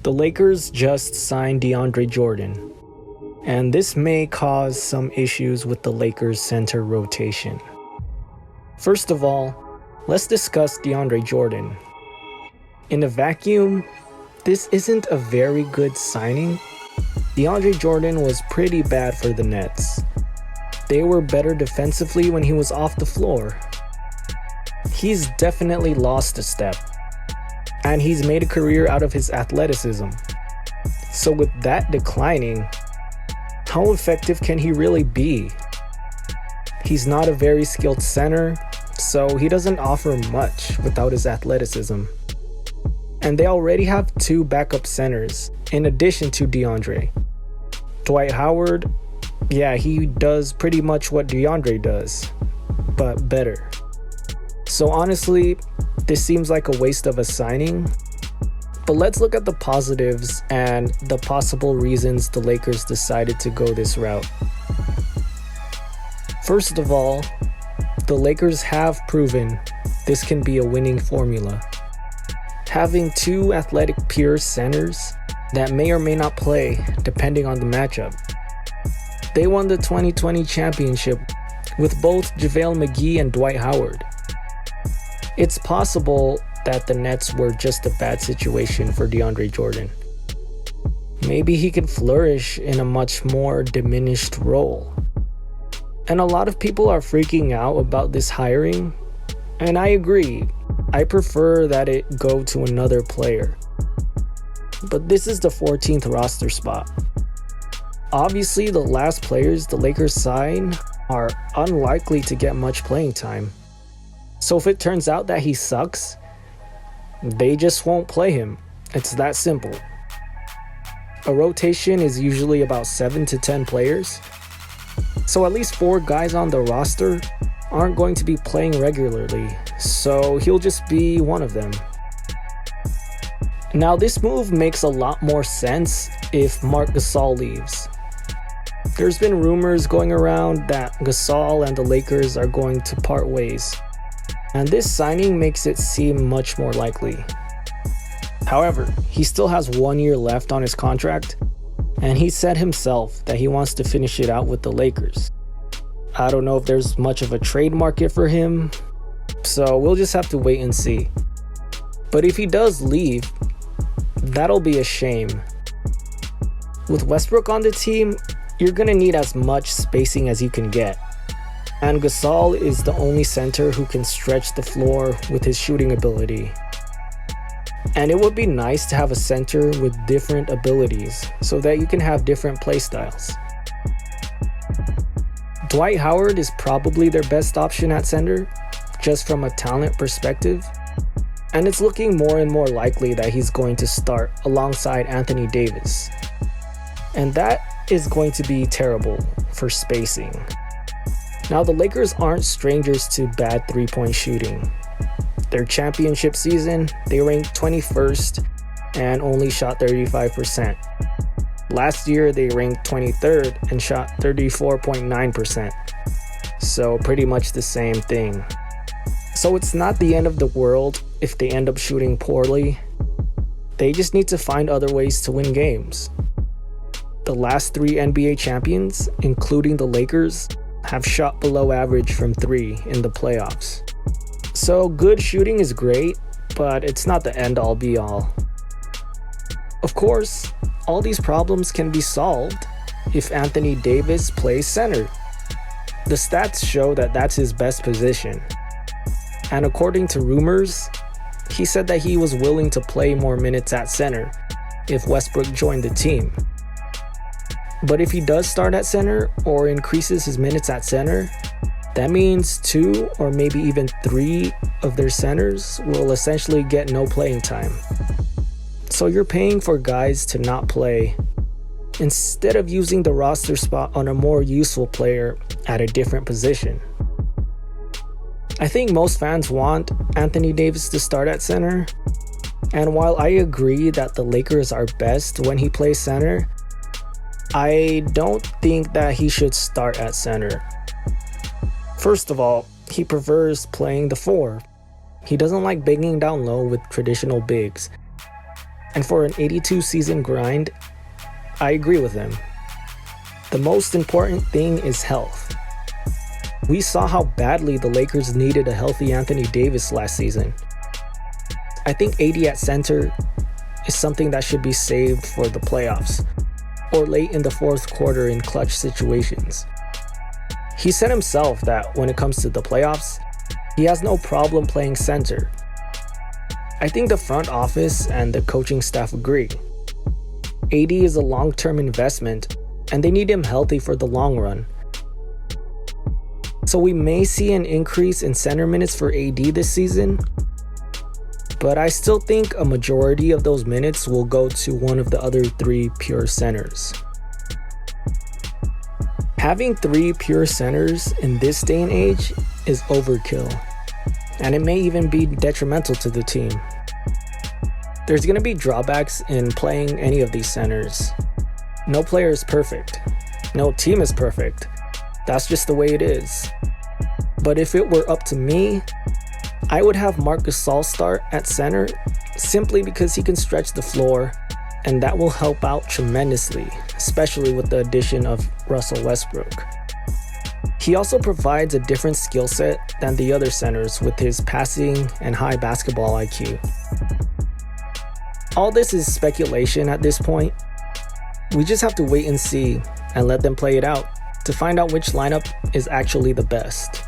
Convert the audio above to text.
The Lakers just signed Deandre Jordan, and this may cause some issues with the Lakers' center rotation. First of all, let's discuss Deandre Jordan. In a vacuum, this isn't a very good signing. Deandre Jordan was pretty bad for the Nets. They were better defensively when he was off the floor. He's definitely lost a step, and he's made a career out of his athleticism. So with that declining, how effective can he really be? He's not a very skilled center, so he doesn't offer much without his athleticism. And they already have two backup centers in addition to Deandre. Dwight Howard, yeah, he does pretty much what Deandre does, but better. So honestly, this seems like a waste of a signing. But let's look at the positives and the possible reasons the Lakers decided to go this route. First of all, the Lakers have proven this can be a winning formula. Having two athletic pure centers that may or may not play depending on the matchup. They won the 2020 championship with both Javale McGee and Dwight Howard. It's possible that the Nets were just a bad situation for Deandre Jordan. Maybe he can flourish in a much more diminished role. And a lot of people are freaking out about this hiring, and I agree. I prefer that it go to another player. But this is the 14th roster spot. Obviously, the last players the Lakers sign are unlikely to get much playing time. So if it turns out that he sucks, they just won't play him. It's that simple. A rotation is usually about 7 to 10 players. So at least 4 guys on the roster aren't going to be playing regularly, so he'll just be one of them. Now this move makes a lot more sense if Marc Gasol leaves. There's been rumors going around that Gasol and the Lakers are going to part ways, and this signing makes it seem much more likely. However, he still has 1 year left on his contract, and he said himself that he wants to finish it out with the Lakers. I don't know if there's much of a trade market for him, so we'll just have to wait and see. But if he does leave, that'll be a shame. With Westbrook on the team, you're gonna need as much spacing as you can get. And Gasol is the only center who can stretch the floor with his shooting ability. And it would be nice to have a center with different abilities so that you can have different play styles. Dwight Howard is probably their best option at center, just from a talent perspective. And it's looking more and more likely that he's going to start alongside Anthony Davis. And that is going to be terrible for spacing. Now the Lakers aren't strangers to bad three-point shooting. Their championship season, they ranked 21st and only shot 35%. Last year, they ranked 23rd and shot 34.9%. So pretty much the same thing. So it's not the end of the world if they end up shooting poorly. They just need to find other ways to win games. The last 3 NBA champions, including the Lakers, have shot below average from 3 in the playoffs. So good shooting is great, but it's not the end-all be-all. Of course, all these problems can be solved if Anthony Davis plays center. The stats show that that's his best position. And according to rumors, he said that he was willing to play more minutes at center if Westbrook joined the team. But if he does start at center or increases his minutes at center, that means 2 or maybe even 3 of their centers will essentially get no playing time. So you're paying for guys to not play instead of using the roster spot on a more useful player at a different position. I think most fans want Anthony Davis to start at center, and while I agree that the Lakers are best when he plays center, I don't think that he should start at center. First of all, he prefers playing the 4. He doesn't like banging down low with traditional bigs. And for an 82 season grind, I agree with him. The most important thing is health. We saw how badly the Lakers needed a healthy Anthony Davis last season. I think AD at center is something that should be saved for the playoffs or late in the fourth quarter in clutch situations. He said himself that when it comes to the playoffs, he has no problem playing center. I think the front office and the coaching staff agree. AD is a long-term investment and they need him healthy for the long run. So we may see an increase in center minutes for AD this season, but I still think a majority of those minutes will go to one of the other three pure centers. Having three pure centers in this day and age is overkill, and it may even be detrimental to the team. There's going to be drawbacks in playing any of these centers. No player is perfect. No team is perfect. That's just the way it is. But if it were up to me, I would have Marc Gasol start at center simply because he can stretch the floor, and that will help out tremendously, especially with the addition of Russell Westbrook. He also provides a different skill set than the other centers with his passing and high basketball IQ. All this is speculation at this point. We just have to wait and see and let them play it out to find out which lineup is actually the best.